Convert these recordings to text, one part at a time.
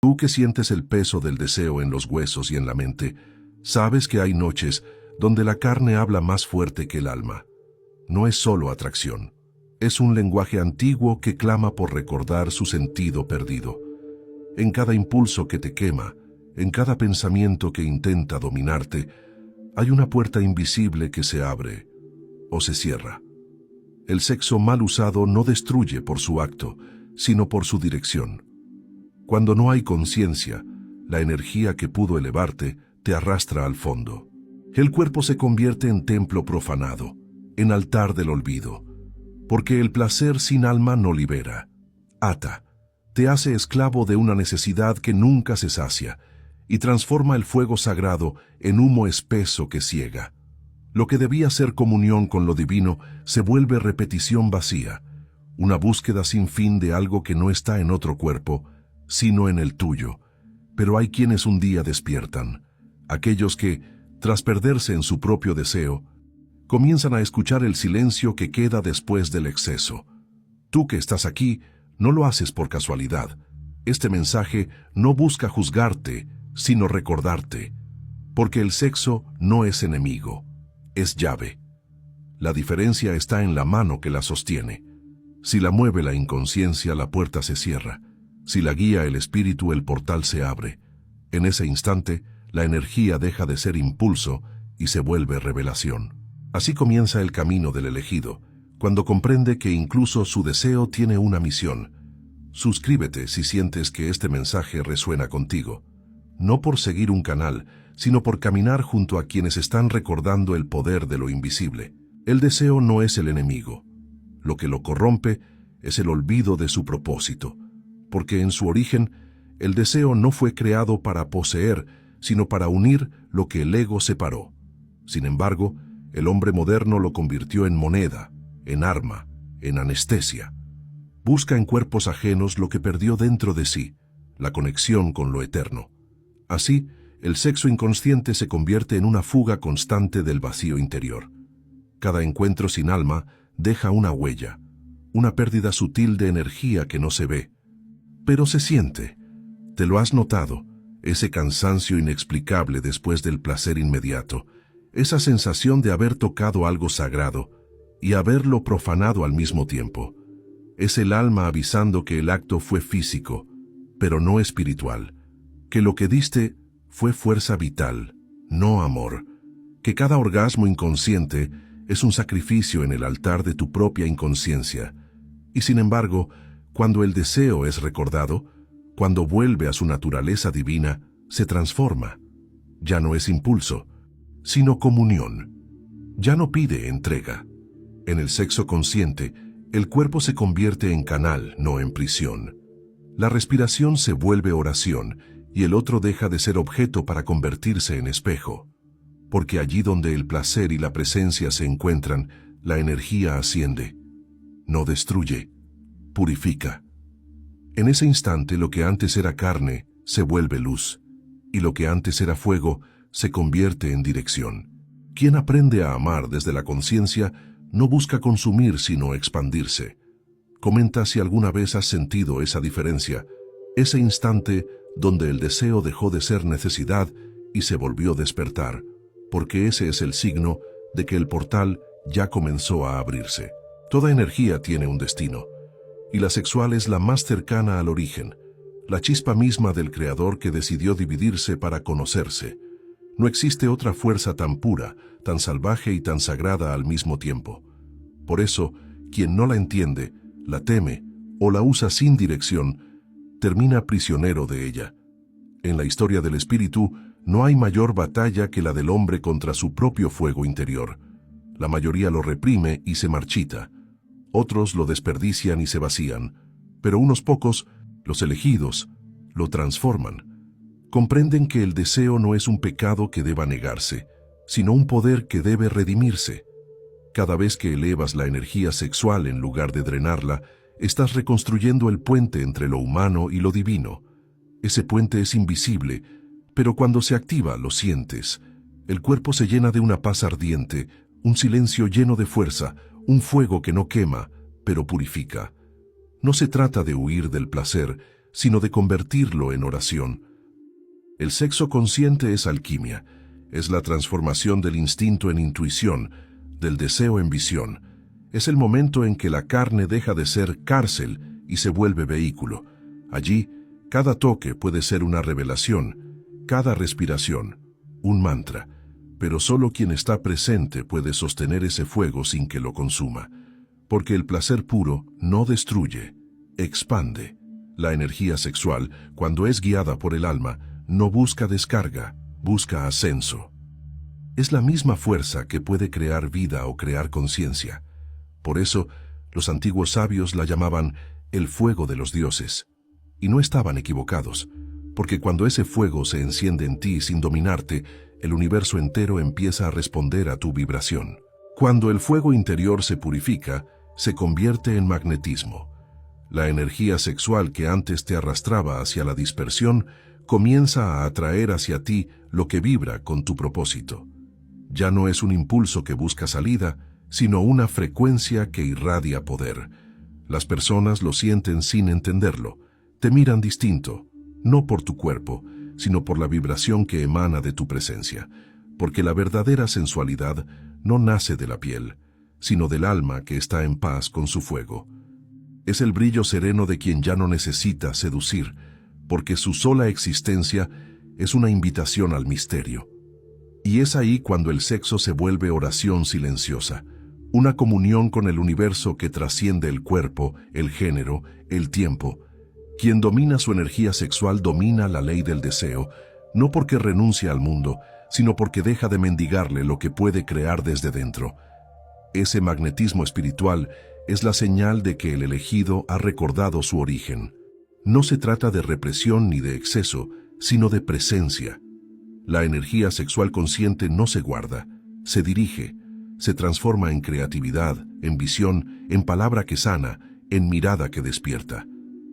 Tú que sientes el peso del deseo en los huesos y en la mente, sabes que hay noches donde la carne habla más fuerte que el alma. No es solo atracción, es un lenguaje antiguo que clama por recordar su sentido perdido. En cada impulso que te quema, en cada pensamiento que intenta dominarte, hay una puerta invisible que se abre o se cierra. El sexo mal usado no destruye por su acto, sino por su dirección. Cuando no hay conciencia, la energía que pudo elevarte te arrastra al fondo. El cuerpo se convierte en templo profanado, en altar del olvido, porque el placer sin alma no libera, ata, te hace esclavo de una necesidad que nunca se sacia y transforma el fuego sagrado en humo espeso que ciega. Lo que debía ser comunión con lo divino se vuelve repetición vacía, una búsqueda sin fin de algo que no está en otro cuerpo, sino en el tuyo. Pero hay quienes un día despiertan, aquellos que, tras perderse en su propio deseo, comienzan a escuchar el silencio que queda después del exceso. Tú que estás aquí, no lo haces por casualidad. Este mensaje no busca juzgarte, sino recordarte, porque el sexo no es enemigo, es llave. La diferencia está en la mano que la sostiene. Si la mueve la inconsciencia, la puerta se cierra. Si la guía el espíritu, el portal se abre. En ese instante, la energía deja de ser impulso y se vuelve revelación. Así comienza el camino del elegido, cuando comprende que incluso su deseo tiene una misión. Suscríbete si sientes que este mensaje resuena contigo, no por seguir un canal, sino por caminar junto a quienes están recordando el poder de lo invisible. El deseo no es el enemigo. Lo que lo corrompe es el olvido de su propósito, porque en su origen, el deseo no fue creado para poseer, sino para unir lo que el ego separó. Sin embargo, el hombre moderno lo convirtió en moneda, en arma, en anestesia. Busca en cuerpos ajenos lo que perdió dentro de sí, la conexión con lo eterno. Así, el sexo inconsciente se convierte en una fuga constante del vacío interior. Cada encuentro sin alma deja una huella, una pérdida sutil de energía que no se ve, pero se siente. ¿Te lo has notado? Ese cansancio inexplicable después del placer inmediato, esa sensación de haber tocado algo sagrado y haberlo profanado al mismo tiempo. Es el alma avisando que el acto fue físico, pero no espiritual, que lo que diste fue fuerza vital, no amor, que cada orgasmo inconsciente es un sacrificio en el altar de tu propia inconsciencia. Y sin embargo, cuando el deseo es recordado, cuando vuelve a su naturaleza divina, se transforma. Ya no es impulso, sino comunión. Ya no pide entrega. En el sexo consciente, el cuerpo se convierte en canal, no en prisión. La respiración se vuelve oración y el otro deja de ser objeto para convertirse en espejo. Porque allí donde el placer y la presencia se encuentran, la energía asciende. No destruye, purifica. En ese instante lo que antes era carne se vuelve luz, y lo que antes era fuego se convierte en dirección. Quien aprende a amar desde la conciencia no busca consumir sino expandirse. Comenta si alguna vez has sentido esa diferencia, ese instante donde el deseo dejó de ser necesidad y se volvió despertar, porque ese es el signo de que el portal ya comenzó a abrirse. Toda energía tiene un destino, y la sexual es la más cercana al origen, la chispa misma del Creador que decidió dividirse para conocerse. No existe otra fuerza tan pura, tan salvaje y tan sagrada al mismo tiempo. Por eso, quien no la entiende, la teme o la usa sin dirección, termina prisionero de ella. En la historia del espíritu, no hay mayor batalla que la del hombre contra su propio fuego interior. La mayoría lo reprime y se marchita. Otros lo desperdician y se vacían, pero unos pocos, los elegidos, lo transforman. Comprenden que el deseo no es un pecado que deba negarse, sino un poder que debe redimirse. Cada vez que elevas la energía sexual en lugar de drenarla, estás reconstruyendo el puente entre lo humano y lo divino. Ese puente es invisible, pero cuando se activa lo sientes. El cuerpo se llena de una paz ardiente, un silencio lleno de fuerza, un fuego que no quema, pero purifica. No se trata de huir del placer, sino de convertirlo en oración. El sexo consciente es alquimia, es la transformación del instinto en intuición, del deseo en visión. Es el momento en que la carne deja de ser cárcel y se vuelve vehículo. Allí, cada toque puede ser una revelación, cada respiración, un mantra, pero solo quien está presente puede sostener ese fuego sin que lo consuma, porque el placer puro no destruye, expande. La energía sexual, cuando es guiada por el alma, no busca descarga, busca ascenso. Es la misma fuerza que puede crear vida o crear conciencia. Por eso, los antiguos sabios la llamaban el fuego de los dioses. Y no estaban equivocados, porque cuando ese fuego se enciende en ti sin dominarte, el universo entero empieza a responder a tu vibración. Cuando el fuego interior se purifica, se convierte en magnetismo. La energía sexual que antes te arrastraba hacia la dispersión comienza a atraer hacia ti lo que vibra con tu propósito. Ya no es un impulso que busca salida, sino una frecuencia que irradia poder. Las personas lo sienten sin entenderlo. Te miran distinto, no por tu cuerpo, sino por la vibración que emana de tu presencia, porque la verdadera sensualidad no nace de la piel, sino del alma que está en paz con su fuego. Es el brillo sereno de quien ya no necesita seducir, porque su sola existencia es una invitación al misterio. Y es ahí cuando el sexo se vuelve oración silenciosa, una comunión con el universo que trasciende el cuerpo, el género, el tiempo. Quien domina su energía sexual domina la ley del deseo, no porque renuncia al mundo, sino porque deja de mendigarle lo que puede crear desde dentro. Ese magnetismo espiritual es la señal de que el elegido ha recordado su origen. No se trata de represión ni de exceso, sino de presencia. La energía sexual consciente no se guarda, se dirige, se transforma en creatividad, en visión, en palabra que sana, en mirada que despierta.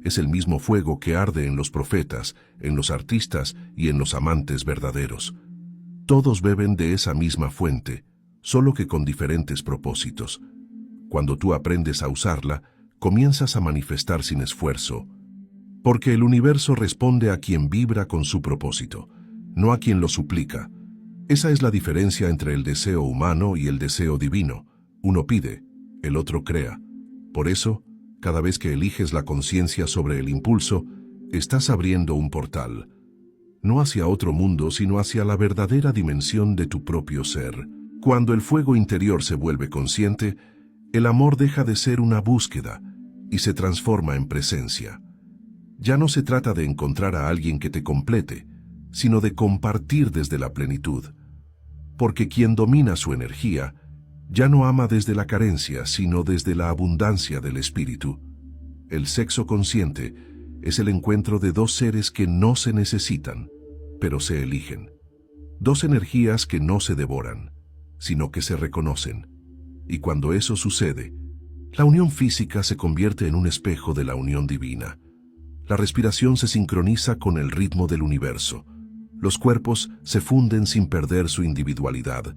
Es el mismo fuego que arde en los profetas, en los artistas y en los amantes verdaderos. Todos beben de esa misma fuente, solo que con diferentes propósitos. Cuando tú aprendes a usarla, comienzas a manifestar sin esfuerzo, porque el universo responde a quien vibra con su propósito, no a quien lo suplica. Esa es la diferencia entre el deseo humano y el deseo divino. Uno pide, el otro crea. Por eso, cada vez que eliges la conciencia sobre el impulso, estás abriendo un portal, no hacia otro mundo, sino hacia la verdadera dimensión de tu propio ser. Cuando el fuego interior se vuelve consciente, el amor deja de ser una búsqueda y se transforma en presencia. Ya no se trata de encontrar a alguien que te complete, sino de compartir desde la plenitud. Porque quien domina su energía, ya no ama desde la carencia, sino desde la abundancia del espíritu. El sexo consciente es el encuentro de dos seres que no se necesitan, pero se eligen. Dos energías que no se devoran, sino que se reconocen. Y cuando eso sucede, la unión física se convierte en un espejo de la unión divina. La respiración se sincroniza con el ritmo del universo. Los cuerpos se funden sin perder su individualidad,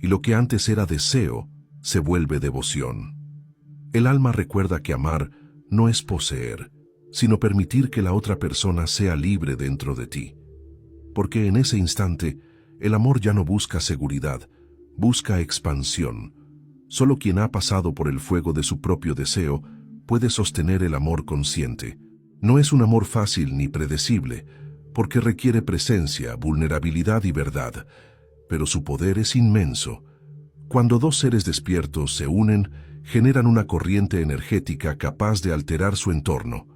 y lo que antes era deseo se vuelve devoción. El alma recuerda que amar no es poseer, sino permitir que la otra persona sea libre dentro de ti. Porque en ese instante, el amor ya no busca seguridad, busca expansión. Solo quien ha pasado por el fuego de su propio deseo puede sostener el amor consciente. No es un amor fácil ni predecible, porque requiere presencia, vulnerabilidad y verdad, pero su poder es inmenso. Cuando dos seres despiertos se unen, generan una corriente energética capaz de alterar su entorno.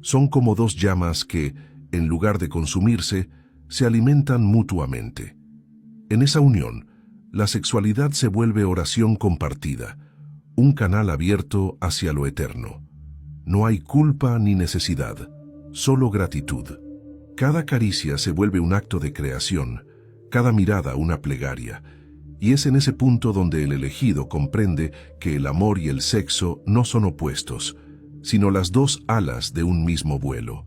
Son como dos llamas que, en lugar de consumirse, se alimentan mutuamente. En esa unión, la sexualidad se vuelve oración compartida, un canal abierto hacia lo eterno. No hay culpa ni necesidad, solo gratitud. Cada caricia se vuelve un acto de creación, cada mirada una plegaria, y es en ese punto donde el elegido comprende que el amor y el sexo no son opuestos, sino las dos alas de un mismo vuelo.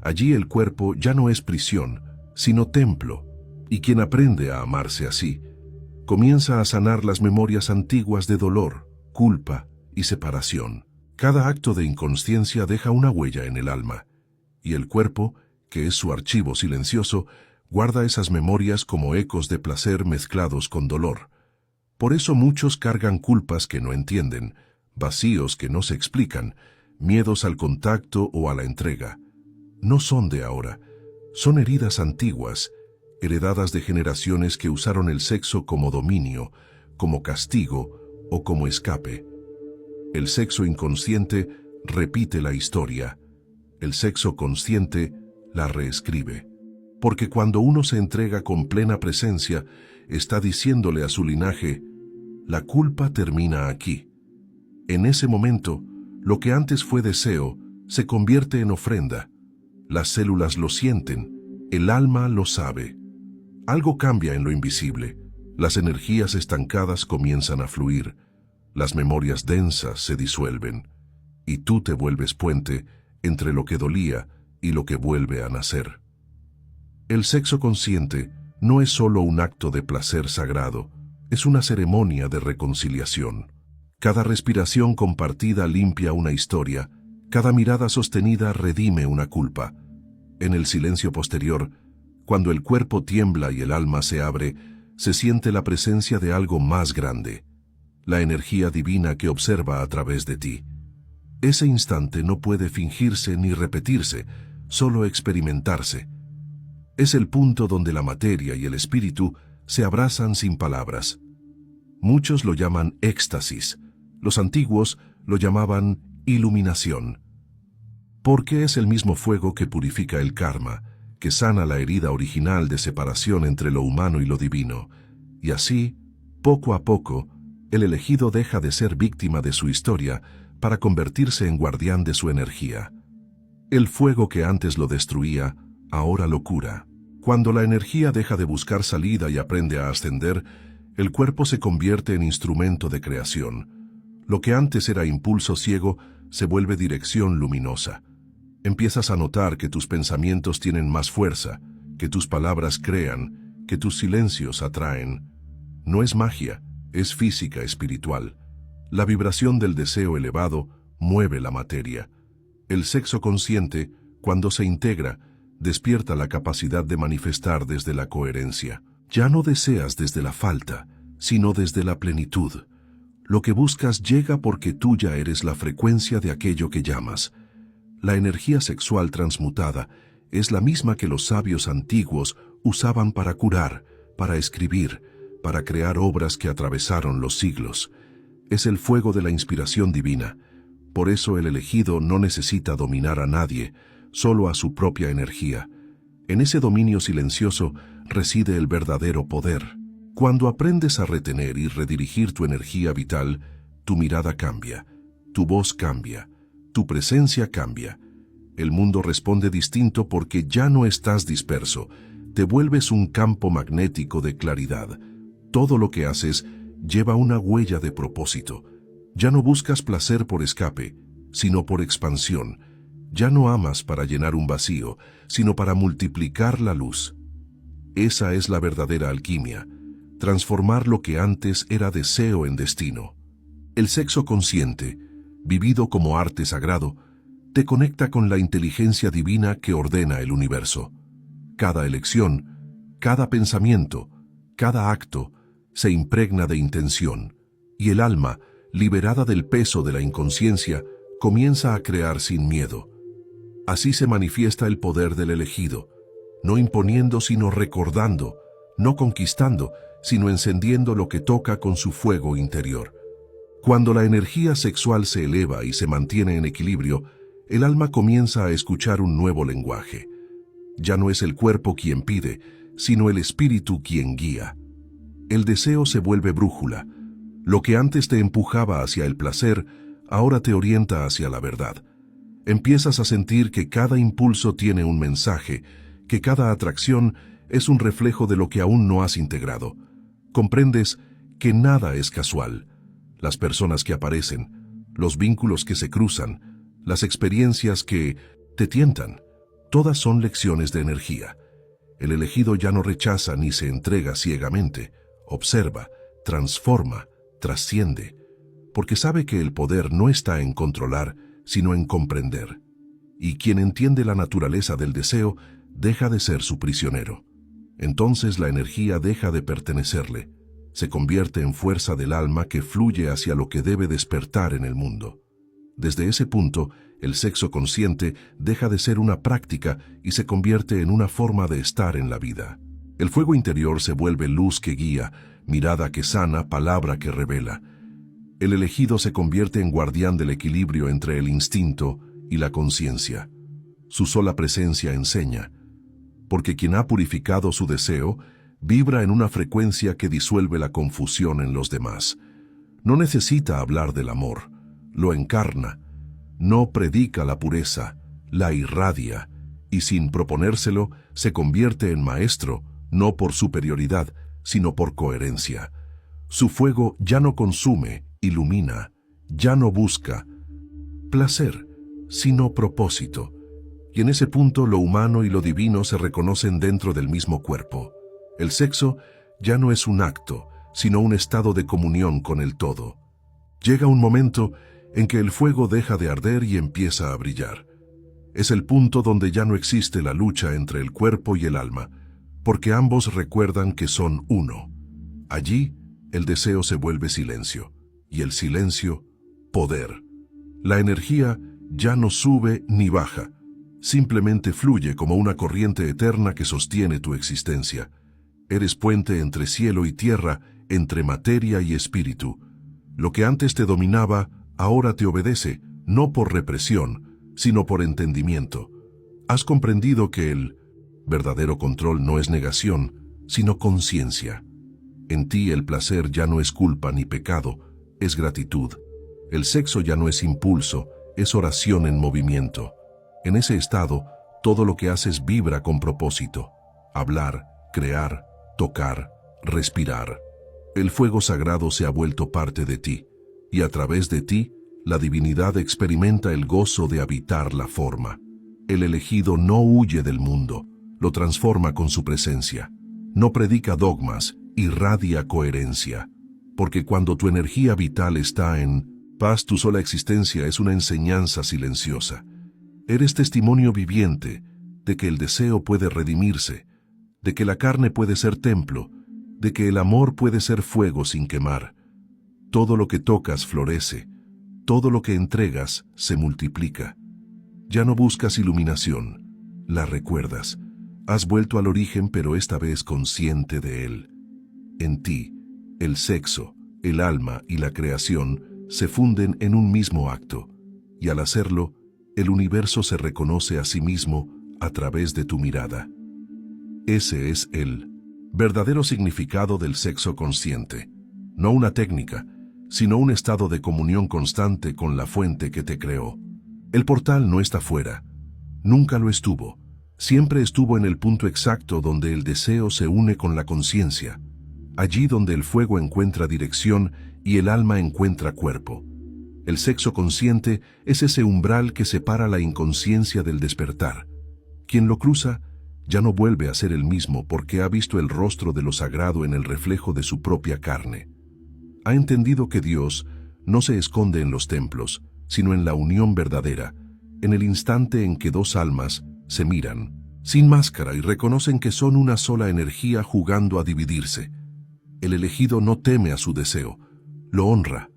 Allí el cuerpo ya no es prisión, sino templo, y quien aprende a amarse así, comienza a sanar las memorias antiguas de dolor, culpa y separación. Cada acto de inconsciencia deja una huella en el alma, y el cuerpo, que es su archivo silencioso, guarda esas memorias como ecos de placer mezclados con dolor. Por eso muchos cargan culpas que no entienden, vacíos que no se explican, miedos al contacto o a la entrega. No son de ahora, son heridas antiguas, heredadas de generaciones que usaron el sexo como dominio, como castigo o como escape. El sexo inconsciente repite la historia, el sexo consciente la reescribe. Porque cuando uno se entrega con plena presencia, está diciéndole a su linaje, la culpa termina aquí. En ese momento, lo que antes fue deseo se convierte en ofrenda. Las células lo sienten, el alma lo sabe. Algo cambia en lo invisible. Las energías estancadas comienzan a fluir. Las memorias densas se disuelven. Y tú te vuelves puente entre lo que dolía y lo que vuelve a nacer. El sexo consciente no es solo un acto de placer sagrado, es una ceremonia de reconciliación. Cada respiración compartida limpia una historia, cada mirada sostenida redime una culpa. En el silencio posterior, cuando el cuerpo tiembla y el alma se abre, se siente la presencia de algo más grande, la energía divina que observa a través de ti. Ese instante no puede fingirse ni repetirse, solo experimentarse. Es el punto donde la materia y el espíritu se abrazan sin palabras. Muchos lo llaman éxtasis, los antiguos lo llamaban iluminación. Porque es el mismo fuego que purifica el karma, que sana la herida original de separación entre lo humano y lo divino, y así, poco a poco, el elegido deja de ser víctima de su historia para convertirse en guardián de su energía. El fuego que antes lo destruía, ahora lo cura. Cuando la energía deja de buscar salida y aprende a ascender, el cuerpo se convierte en instrumento de creación. Lo que antes era impulso ciego se vuelve dirección luminosa. Empiezas a notar que tus pensamientos tienen más fuerza, que tus palabras crean, que tus silencios atraen. No es magia, es física espiritual. La vibración del deseo elevado mueve la materia. El sexo consciente, cuando se integra, despierta la capacidad de manifestar desde la coherencia. Ya no deseas desde la falta, sino desde la plenitud. Lo que buscas llega porque tú ya eres la frecuencia de aquello que llamas. La energía sexual transmutada es la misma que los sabios antiguos usaban para curar, para escribir, para crear obras que atravesaron los siglos. Es el fuego de la inspiración divina. Por eso el elegido no necesita dominar a nadie, solo a su propia energía. En ese dominio silencioso reside el verdadero poder. Cuando aprendes a retener y redirigir tu energía vital, tu mirada cambia, tu voz cambia, tu presencia cambia. El mundo responde distinto porque ya no estás disperso, te vuelves un campo magnético de claridad. Todo lo que haces lleva una huella de propósito. Ya no buscas placer por escape, sino por expansión. Ya no amas para llenar un vacío, sino para multiplicar la luz. Esa es la verdadera alquimia, transformar lo que antes era deseo en destino. El sexo consciente, vivido como arte sagrado, te conecta con la inteligencia divina que ordena el universo. Cada elección, cada pensamiento, cada acto, se impregna de intención, y el alma, liberada del peso de la inconsciencia, comienza a crear sin miedo. Así se manifiesta el poder del elegido, no imponiendo sino recordando, no conquistando, sino encendiendo lo que toca con su fuego interior. Cuando la energía sexual se eleva y se mantiene en equilibrio, el alma comienza a escuchar un nuevo lenguaje. Ya no es el cuerpo quien pide, sino el espíritu quien guía. El deseo se vuelve brújula. Lo que antes te empujaba hacia el placer, ahora te orienta hacia la verdad. Empiezas a sentir que cada impulso tiene un mensaje, que cada atracción es un reflejo de lo que aún no has integrado. Comprendes que nada es casual. Las personas que aparecen, los vínculos que se cruzan, las experiencias que te tientan, todas son lecciones de energía. El elegido ya no rechaza ni se entrega ciegamente, observa, transforma, trasciende, porque sabe que el poder no está en controlar, sino en comprender. y quien entiende la naturaleza del deseo deja de ser su prisionero. Entonces la energía deja de pertenecerle, se convierte en fuerza del alma que fluye hacia lo que debe despertar en el mundo. Desde ese punto, el sexo consciente deja de ser una práctica y se convierte en una forma de estar en la vida. El fuego interior se vuelve luz que guía, mirada que sana, palabra que revela. El elegido se convierte en guardián del equilibrio entre el instinto y la conciencia. Su sola presencia enseña, porque quien ha purificado su deseo vibra en una frecuencia que disuelve la confusión en los demás. No necesita hablar del amor, lo encarna. No predica la pureza, la irradia, y sin proponérselo se convierte en maestro, no por superioridad, sino por coherencia. Su fuego ya no consume, ilumina, ya no busca placer, sino propósito. Y en ese punto lo humano y lo divino se reconocen dentro del mismo cuerpo. El sexo ya no es un acto, sino un estado de comunión con el todo. Llega un momento en que el fuego deja de arder y empieza a brillar. Es el punto donde ya no existe la lucha entre el cuerpo y el alma, porque ambos recuerdan que son uno. Allí, el deseo se vuelve silencio, y el silencio, poder. La energía ya no sube ni baja, simplemente fluye como una corriente eterna que sostiene tu existencia. Eres puente entre cielo y tierra, entre materia y espíritu. Lo que antes te dominaba, ahora te obedece, no por represión, sino por entendimiento. Has comprendido que el verdadero control no es negación, sino conciencia. En ti el placer ya no es culpa ni pecado, es gratitud. El sexo ya no es impulso, es oración en movimiento. En ese estado, todo lo que haces vibra con propósito. Hablar, crear, tocar, respirar. El fuego sagrado se ha vuelto parte de ti, y a través de ti, la divinidad experimenta el gozo de habitar la forma. El elegido no huye del mundo, lo transforma con su presencia. No predica dogmas, irradia coherencia. Porque cuando tu energía vital está en paz, tu sola existencia es una enseñanza silenciosa. Eres testimonio viviente de que el deseo puede redimirse, de que la carne puede ser templo, de que el amor puede ser fuego sin quemar. Todo lo que tocas florece, todo lo que entregas se multiplica. Ya no buscas iluminación, la recuerdas. Has vuelto al origen, pero esta vez consciente de él. En ti, el sexo, el alma y la creación se funden en un mismo acto, y al hacerlo, el universo se reconoce a sí mismo a través de tu mirada. Ese es el verdadero significado del sexo consciente. No una técnica, sino un estado de comunión constante con la fuente que te creó. El portal no está fuera. Nunca lo estuvo. Siempre estuvo en el punto exacto donde el deseo se une con la conciencia. Allí donde el fuego encuentra dirección y el alma encuentra cuerpo. El sexo consciente es ese umbral que separa la inconsciencia del despertar. Quien lo cruza ya no vuelve a ser el mismo porque ha visto el rostro de lo sagrado en el reflejo de su propia carne. Ha entendido que Dios no se esconde en los templos, sino en la unión verdadera, en el instante en que dos almas se miran, sin máscara, y reconocen que son una sola energía jugando a dividirse. El elegido no teme a su deseo, lo honra.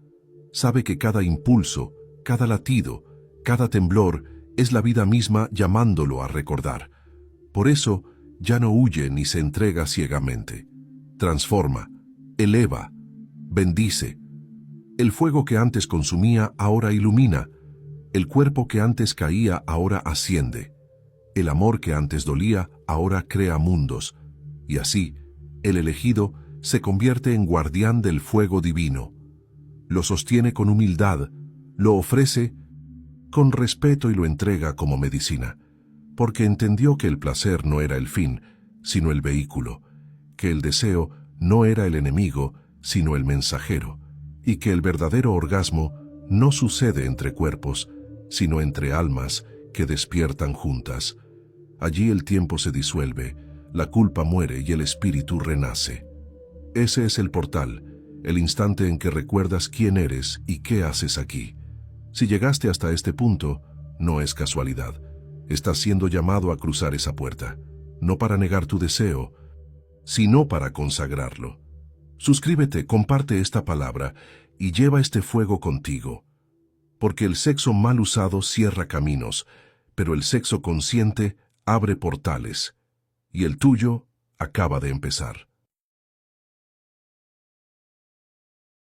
Sabe que cada impulso, cada latido, cada temblor es la vida misma llamándolo a recordar. Por eso ya no huye ni se entrega ciegamente. Transforma, eleva, bendice. El fuego que antes consumía ahora ilumina. El cuerpo que antes caía ahora asciende. El amor que antes dolía ahora crea mundos. Y así, el elegido se convierte en guardián del fuego divino. Lo sostiene con humildad, lo ofrece con respeto y lo entrega como medicina, porque entendió que el placer no era el fin, sino el vehículo, que el deseo no era el enemigo, sino el mensajero, y que el verdadero orgasmo no sucede entre cuerpos, sino entre almas que despiertan juntas. Allí el tiempo se disuelve, la culpa muere y el espíritu renace. Ese es el portal, el instante en que recuerdas quién eres y qué haces aquí. Si llegaste hasta este punto, no es casualidad, Estás siendo llamado a cruzar esa puerta, no para negar tu deseo, sino para consagrarlo. Suscríbete, comparte esta palabra y lleva este fuego contigo, porque el sexo mal usado cierra caminos, pero el sexo consciente abre portales, y el tuyo acaba de empezar.